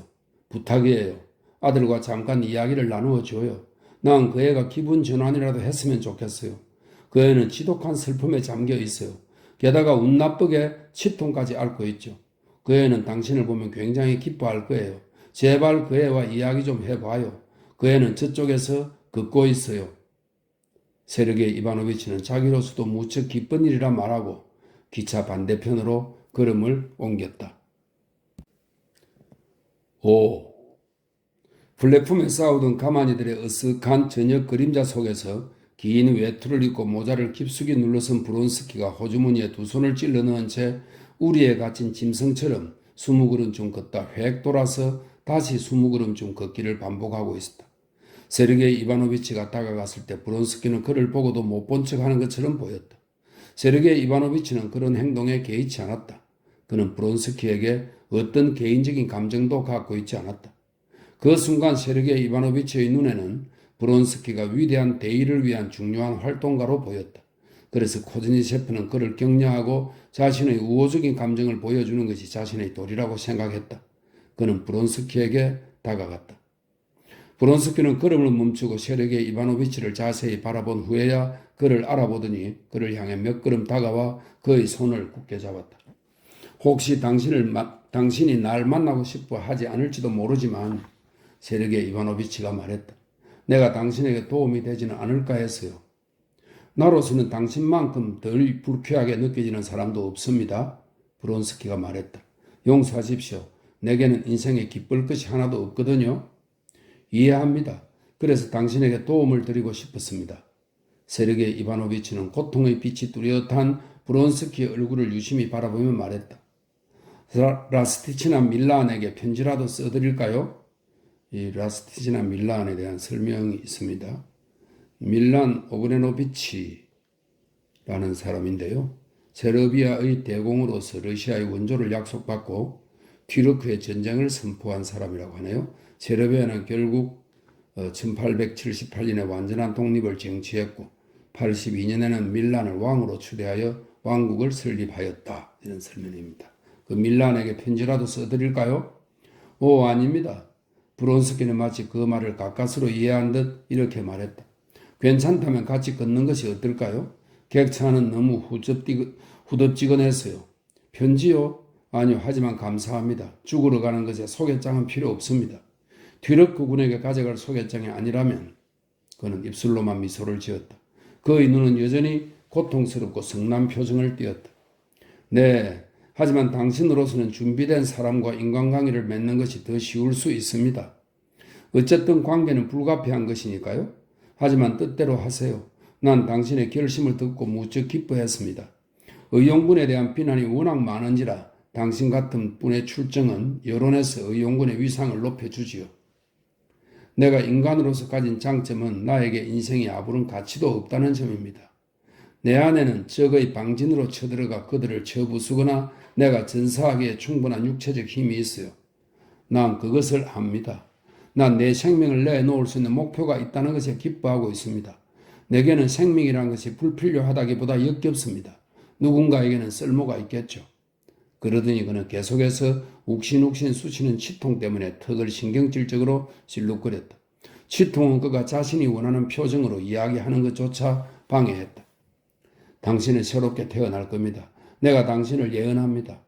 부탁이에요. 아들과 잠깐 이야기를 나누어 줘요. 난 그 애가 기분 전환이라도 했으면 좋겠어요. 그 애는 지독한 슬픔에 잠겨 있어요. 게다가 운 나쁘게 치통까지 앓고 있죠. 그 애는 당신을 보면 굉장히 기뻐할 거예요. 제발 그 애와 이야기 좀 해봐요. 그 애는 저쪽에서 걷고 있어요. 세르게이 이바노비치는 자기로서도 무척 기쁜 일이라 말하고 기차 반대편으로 걸음을 옮겼다. 5. 플랫폼에 쌓아오던 가마니들의 으쓱한 저녁 그림자 속에서 긴 외투를 입고 모자를 깊숙이 눌러선 브론스키가 호주머니에 두 손을 찔러 넣은 채 우리에 갇힌 짐승처럼 20걸음 좀 걷다 획 돌아서 다시 20걸음 좀 걷기를 반복하고 있었다. 세르게이 이바노비치가 다가갔을 때 브론스키는 그를 보고도 못 본 척하는 것처럼 보였다. 세르게이 이바노비치는 그런 행동에 개의치 않았다. 그는 브론스키에게 어떤 개인적인 감정도 갖고 있지 않았다. 그 순간 세르게이 이바노비치의 눈에는 브론스키가 위대한 대의를 위한 중요한 활동가로 보였다. 그래서 코즈니 셰프는 그를 격려하고 자신의 우호적인 감정을 보여주는 것이 자신의 도리라고 생각했다. 그는 브론스키에게 다가갔다. 브론스키는 걸음을 멈추고 세르게이 이바노비치를 자세히 바라본 후에야 그를 알아보더니 그를 향해 몇 걸음 다가와 그의 손을 굳게 잡았다. 혹시 당신이 날 만나고 싶어 하지 않을지도 모르지만 세르게이 이바노비치가 말했다. 내가 당신에게 도움이 되지는 않을까 했어요. 나로서는 당신만큼 덜 불쾌하게 느껴지는 사람도 없습니다. 브론스키가 말했다. 용서하십시오. 내게는 인생에 기쁠 것이 하나도 없거든요. 이해합니다. 그래서 당신에게 도움을 드리고 싶었습니다. 세르게이 이바노비치는 고통의 빛이 뚜렷한 브론스키의 얼굴을 유심히 바라보며 말했다. 라스티치나 밀란에게 편지라도 써드릴까요? 이 라스티치나 밀란에 대한 설명이 있습니다. 밀란 오그레노비치라는 사람인데요. 세르비아의 대공으로서 러시아의 원조를 약속받고 튀르크의 전쟁을 선포한 사람이라고 하네요. 세르비아는 결국 1878년에 완전한 독립을 쟁취했고 82년에는 밀란을 왕으로 추대하여 왕국을 설립하였다. 이런 설명입니다. 그 밀란에게 편지라도 써드릴까요? 아닙니다. 브론스키는 마치 그 말을 가까스로 이해한 듯 이렇게 말했다. 괜찮다면 같이 걷는 것이 어떨까요? 객차는 너무 후덥지근했어요. 편지요? 아니요. 하지만 감사합니다. 죽으러 가는 것에 소개장은 필요 없습니다. 튀르크 군에게 가져갈 소개장이 아니라면 그는 입술로만 미소를 지었다. 그의 눈은 여전히 고통스럽고 성난 표정을 띄었다. 네, 하지만 당신으로서는 준비된 사람과 인간관계를 맺는 것이 더 쉬울 수 있습니다. 어쨌든 관계는 불가피한 것이니까요. 하지만 뜻대로 하세요. 난 당신의 결심을 듣고 무척 기뻐했습니다. 의용군에 대한 비난이 워낙 많은지라 당신 같은 분의 출정은 여론에서 의용군의 위상을 높여주지요. 내가 인간으로서 가진 장점은 나에게 인생이 아무런 가치도 없다는 점입니다. 내 안에는 적의 방진으로 쳐들어가 그들을 쳐부수거나 내가 전사하기에 충분한 육체적 힘이 있어요. 난 그것을 압니다. 난 내 생명을 내놓을 수 있는 목표가 있다는 것에 기뻐하고 있습니다. 내게는 생명이란 것이 불필요하다기보다 역겹습니다. 누군가에게는 쓸모가 있겠죠. 그러더니 그는 계속해서 욱신욱신 쑤시는 치통 때문에 턱을 신경질적으로 실룩거렸다. 치통은 그가 자신이 원하는 표정으로 이야기하는 것조차 방해했다. 당신은 새롭게 태어날 겁니다. 내가 당신을 예언합니다.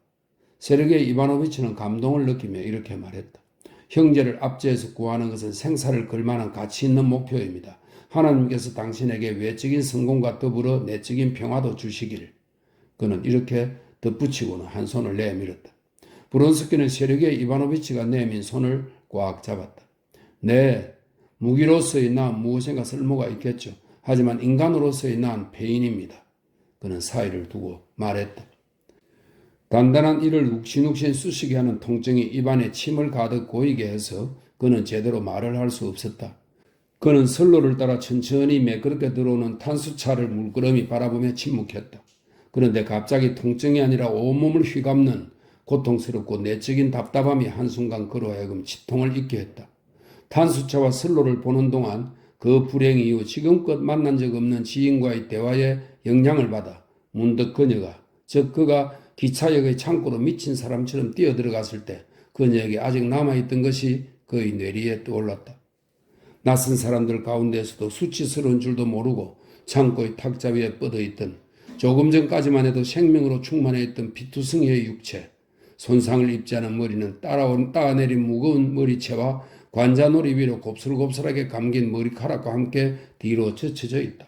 세르게이 이바노비치는 감동을 느끼며 이렇게 말했다. 형제를 압제해서 구하는 것은 생사를 걸만한 가치 있는 목표입니다. 하나님께서 당신에게 외적인 성공과 더불어 내적인 평화도 주시길. 그는 이렇게 덧붙이고는 한 손을 내밀었다. 브론스키는 세르게이 이바노비치가 내민 손을 꽉 잡았다. 네, 무기로서의 난 무엇인가 쓸모가 있겠죠. 하지만 인간으로서의 난 폐인입니다. 그는 사이를 두고 말했다. 단단한 이를 욱신욱신 쑤시게 하는 통증이 입안에 침을 가득 고이게 해서 그는 제대로 말을 할 수 없었다. 그는 선로를 따라 천천히 매끄럽게 들어오는 탄수차를 물끄러미 바라보며 침묵했다. 그런데 갑자기 통증이 아니라 온몸을 휘감는 고통스럽고 내적인 답답함이 한순간 그로 하여금 치통을 잊게 했다. 탄수차와 선로를 보는 동안 그 불행 이후 지금껏 만난 적 없는 지인과의 대화에 영향을 받아 문득 그녀가, 즉 그가 기차역의 창고로 미친 사람처럼 뛰어들어갔을 때 그녀에게 아직 남아있던 것이 그의 뇌리에 떠올랐다. 낯선 사람들 가운데서도 수치스러운 줄도 모르고 창고의 탁자 위에 뻗어있던, 조금 전까지만 해도 생명으로 충만해 있던 피투성이의 육체, 손상을 입지 않은 머리는 따내린 무거운 머리채와 관자놀이 위로 곱슬곱슬하게 감긴 머리카락과 함께 뒤로 젖혀져 있다.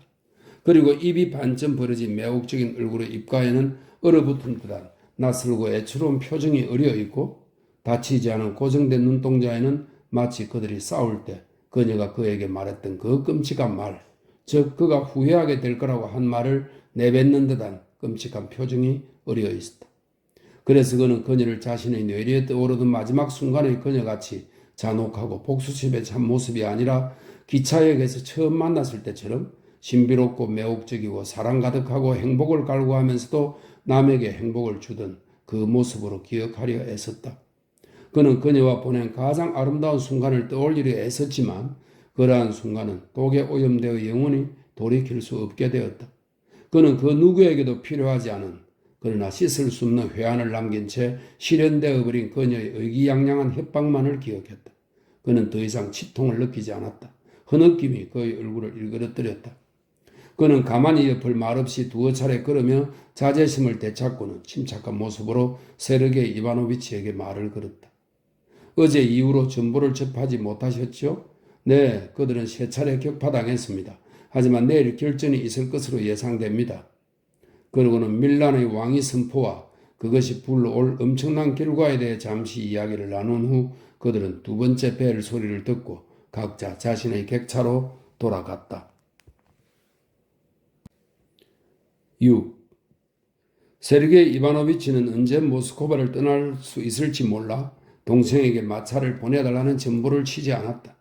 그리고 입이 반쯤 벌어진 매혹적인 얼굴의 입가에는 얼어붙은 듯한 낯설고 애처로운 표정이 어려 있고, 다치지 않은 고정된 눈동자에는 마치 그들이 싸울 때 그녀가 그에게 말했던 그 끔찍한 말, 즉 그가 후회하게 될 거라고 한 말을 내뱉는 듯한 끔찍한 표정이 어려 있었다. 그래서 그는 그녀를 자신의 뇌리에 떠오르던 마지막 순간의 그녀같이 잔혹하고 복수심에 찬 모습이 아니라 기차역에서 처음 만났을 때처럼 신비롭고 매혹적이고 사랑 가득하고 행복을 갈구하면서도 남에게 행복을 주던 그 모습으로 기억하려 애썼다. 그는 그녀와 보낸 가장 아름다운 순간을 떠올리려 애썼지만 그러한 순간은 독에 오염되어 영원히 돌이킬 수 없게 되었다. 그는 그 누구에게도 필요하지 않은, 그러나 씻을 수 없는 회한을 남긴 채 실현되어 버린 그녀의 의기양양한 협박만을 기억했다. 그는 더 이상 치통을 느끼지 않았다. 흐느낌이 그의 얼굴을 일그러뜨렸다. 그는 가만히 옆을 말없이 두어 차례 걸으며 자제심을 되찾고는 침착한 모습으로 세르게이 이바노비치에게 말을 걸었다. 어제 이후로 정보를 접하지 못하셨죠? 네, 그들은 세 차례 격파당했습니다. 하지만 내일 결전이 있을 것으로 예상됩니다. 그러고는 밀란의 왕위 선포와 그것이 불러올 엄청난 결과에 대해 잠시 이야기를 나눈 후 그들은 두 번째 벨 소리를 듣고 각자 자신의 객차로 돌아갔다. 6. 세르게이 이바노비치는 언제 모스크바를 떠날 수 있을지 몰라 동생에게 마차를 보내달라는 전보를 치지 않았다.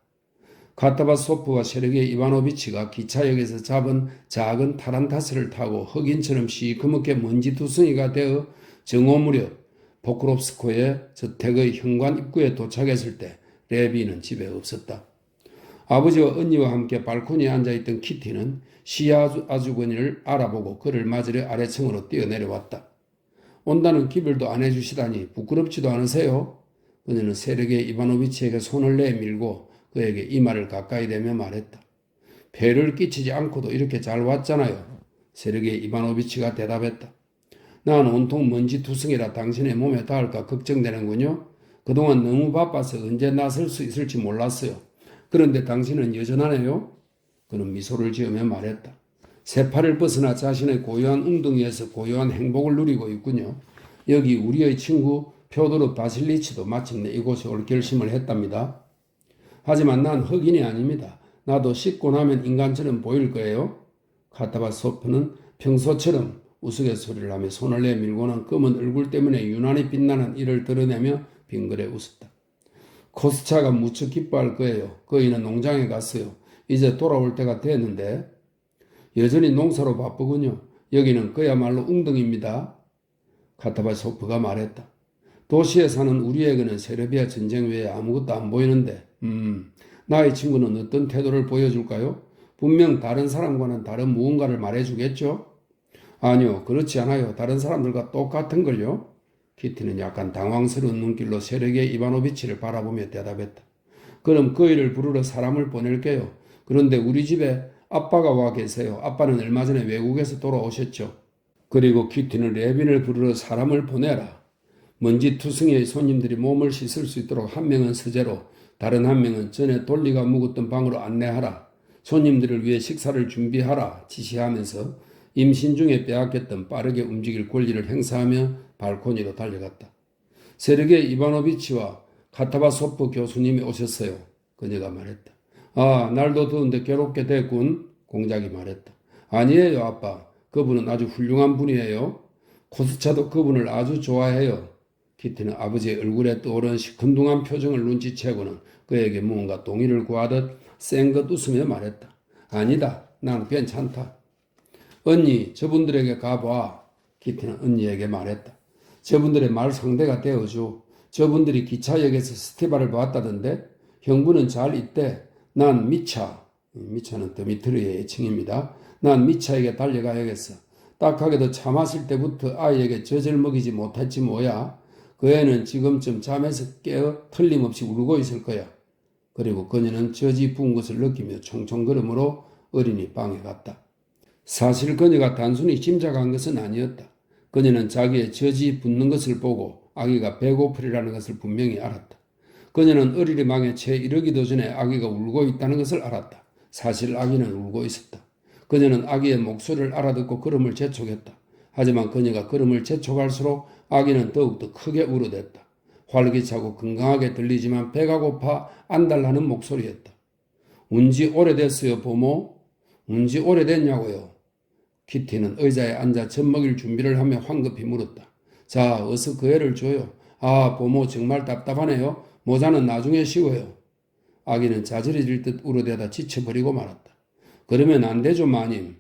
카타바소프와 세르게이 이바노비치가 기차역에서 잡은 작은 타란타스를 타고 흑인처럼 시커멓게 먼지투성이가 되어 정오 무렵 포크롭스코의 저택의 현관 입구에 도착했을 때 레비는 집에 없었다. 아버지와 언니와 함께 발코니에 앉아있던 키티는 시아주거니를 알아보고 그를 맞으려 아래층으로 뛰어내려왔다. 온다는 기별도 안 해주시다니 부끄럽지도 않으세요? 그녀는 세르게이 이바노비치에게 손을 내밀고 그에게 이마를 가까이 대며 말했다. 폐를 끼치지 않고도 이렇게 잘 왔잖아요. 세르게이 이바노비치가 대답했다. 난 온통 먼지투성이라 당신의 몸에 닿을까 걱정되는군요. 그동안 너무 바빠서 언제 나설 수 있을지 몰랐어요. 그런데 당신은 여전하네요. 그는 미소를 지으며 말했다. 새팔을 벗어나 자신의 고요한 웅덩이에서 고요한 행복을 누리고 있군요. 여기 우리의 친구 표도르 바실리치도 마침내 이곳에 올 결심을 했답니다. 하지만 난 흑인이 아닙니다. 나도 씻고 나면 인간처럼 보일 거예요. 카타바소프는 평소처럼 우스갯소리를 하며 손을 내밀고는 검은 얼굴 때문에 유난히 빛나는 이를 드러내며 빙그레 웃었다. 코스차가 무척 기뻐할 거예요. 그이는 농장에 갔어요. 이제 돌아올 때가 됐는데. 여전히 농사로 바쁘군요. 여기는 그야말로 웅덩이입니다. 카타바소프가 말했다. 도시에 사는 우리에게는 세르비아 전쟁 외에 아무것도 안 보이는데 나의 친구는 어떤 태도를 보여줄까요? 분명 다른 사람과는 다른 무언가를 말해주겠죠? 아니요, 그렇지 않아요. 다른 사람들과 똑같은걸요? 키티는 약간 당황스러운 눈길로 세르게이 이바노비치를 바라보며 대답했다. 그럼 그 일을 부르러 사람을 보낼게요. 그런데 우리 집에 아빠가 와 계세요. 아빠는 얼마 전에 외국에서 돌아오셨죠. 그리고 키티는 레빈을 부르러 사람을 보내라. 먼지투성이의 손님들이 몸을 씻을 수 있도록 한 명은 서재로, 다른 한 명은 전에 돌리가 묵었던 방으로 안내하라. 손님들을 위해 식사를 준비하라 지시하면서 임신 중에 빼앗겼던 빠르게 움직일 권리를 행사하며 발코니로 달려갔다. 세르게이 이바노비치와 카타바소프 교수님이 오셨어요. 그녀가 말했다. 아, 날도 더운데 괴롭게 됐군. 공작이 말했다. 아니에요, 아빠. 그분은 아주 훌륭한 분이에요. 코스차도 그분을 아주 좋아해요. 키티는 아버지의 얼굴에 떠오른 시큰둥한 표정을 눈치채고는 그에게 무언가 동의를 구하듯 쌩긋 웃으며 말했다. 아니다. 난 괜찮다. 언니, 저분들에게 가봐. 키티는 언니에게 말했다. 저분들의 말 상대가 되어줘. 저분들이 기차역에서 스티바를 봤다던데 형부는 잘 있대. 난 미차. 미차는 드미트리의 애칭입니다. 난 미차에게 달려가야겠어. 딱하게도 차 마실 때부터 아이에게 젖을 먹이지 못했지 뭐야. 그 애는 지금쯤 잠에서 깨어 틀림없이 울고 있을 거야. 그리고 그녀는 젖이 부은 것을 느끼며 총총걸음으로 어린이 방에 갔다. 사실 그녀가 단순히 짐작한 것은 아니었다. 그녀는 자기의 젖이 붓는 것을 보고 아기가 배고프리라는 것을 분명히 알았다. 그녀는 어린이 방에 채 이르기도 전에 아기가 울고 있다는 것을 알았다. 사실 아기는 울고 있었다. 그녀는 아기의 목소리를 알아듣고 걸음을 재촉했다. 하지만 그녀가 걸음을 재촉할수록 아기는 더욱더 크게 울어댔다. 활기차고 건강하게 들리지만 배가 고파 안달나는 목소리였다. 운지 오래됐어요, 보모? 운지 오래됐냐고요? 키티는 의자에 앉아 젖 먹일 준비를 하며 황급히 물었다. 자, 어서 그 애를 줘요. 아, 보모 정말 답답하네요. 모자는 나중에 씌워요. 아기는 자지러질 듯 울어대다 지쳐버리고 말았다. 그러면 안 되죠, 마님.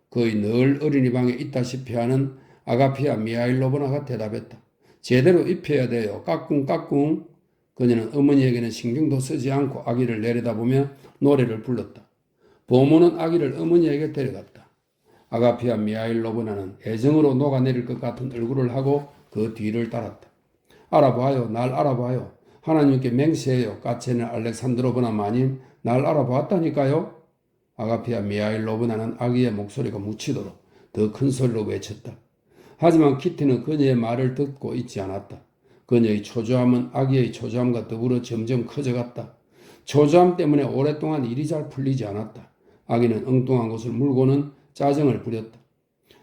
거의 늘 어린이 방에 있다시피 하는 아가피아 미하일로브나가 대답했다. 제대로 입혀야 돼요. 까꿍까꿍. 그녀는 어머니에게는 신경도 쓰지 않고 아기를 내려다보며 노래를 불렀다. 보모는 아기를 어머니에게 데려갔다. 아가피아 미하일로브나는 애정으로 녹아내릴 것 같은 얼굴을 하고 그 뒤를 따랐다. 알아봐요. 날 알아봐요. 하나님께 맹세해요. 까체는 알렉산드로브나 마님. 날 알아봤다니까요. 아가피아 미하일로브나는 아기의 목소리가 묻히도록 더 큰 소리로 외쳤다. 하지만 키티는 그녀의 말을 듣고 있지 않았다. 그녀의 초조함은 아기의 초조함과 더불어 점점 커져갔다. 초조함 때문에 오랫동안 일이 잘 풀리지 않았다. 아기는 엉뚱한 곳을 물고는 짜증을 부렸다.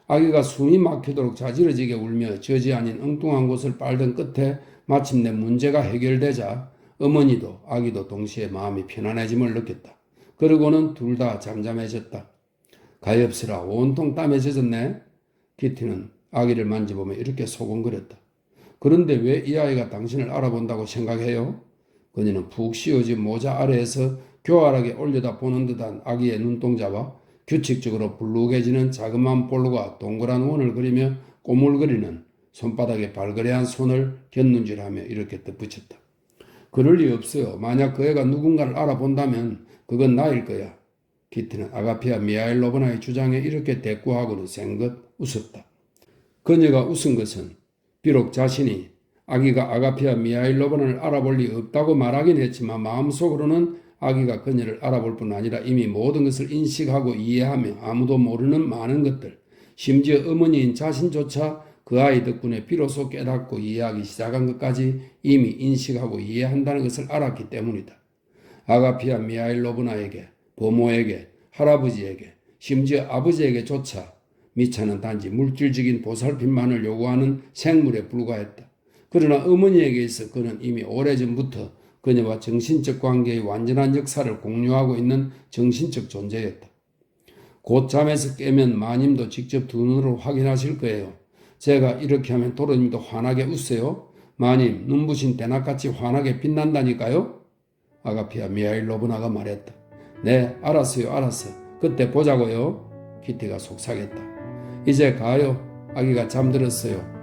아기가 숨이 막히도록 자지러지게 울며 젖이 아닌 엉뚱한 곳을 빨던 끝에 마침내 문제가 해결되자 어머니도 아기도 동시에 마음이 편안해짐을 느꼈다. 그러고는 둘 다 잠잠해졌다. 가엾으라 온통 땀에 젖었네. 키티는 아기를 만져보며 이렇게 소곤거렸다. 그런데 왜 이 아이가 당신을 알아본다고 생각해요? 그녀는 푹 씌워진 모자 아래에서 교활하게 올려다 보는 듯한 아기의 눈동자와 규칙적으로 불룩해지는 자그마한 볼과 동그란 원을 그리며 꼬물거리는 손바닥에 발그레한 손을 곁눈질하며 이렇게 덧붙였다. 그럴 리 없어요. 만약 그 애가 누군가를 알아본다면 그건 나일 거야. 키티는 아가피아 미하일로브나의 주장에 이렇게 대꾸하고는 생긋 웃었다. 그녀가 웃은 것은 비록 자신이 아기가 아가피아 미하일로브나를 알아볼 리 없다고 말하긴 했지만 마음속으로는 아기가 그녀를 알아볼 뿐 아니라 이미 모든 것을 인식하고 이해하며 아무도 모르는 많은 것들, 심지어 어머니인 자신조차 그 아이 덕분에 비로소 깨닫고 이해하기 시작한 것까지 이미 인식하고 이해한다는 것을 알았기 때문이다. 아가피아 미하일로브나에게, 보모에게, 할아버지에게, 심지어 아버지에게조차 미차는 단지 물질적인 보살핌만을 요구하는 생물에 불과했다. 그러나 어머니에게 있어 그는 이미 오래전부터 그녀와 정신적 관계의 완전한 역사를 공유하고 있는 정신적 존재였다. 곧 잠에서 깨면 마님도 직접 두 눈으로 확인하실 거예요. 제가 이렇게 하면 도로님도 환하게 웃어요. 마님, 눈부신 대낮같이 환하게 빛난다니까요. 아가피아 미하일로브나가 말했다. 네, 알았어요, 알았어. 그때 보자고요. 키티가 속삭였다. 이제 가요. 아기가 잠들었어요.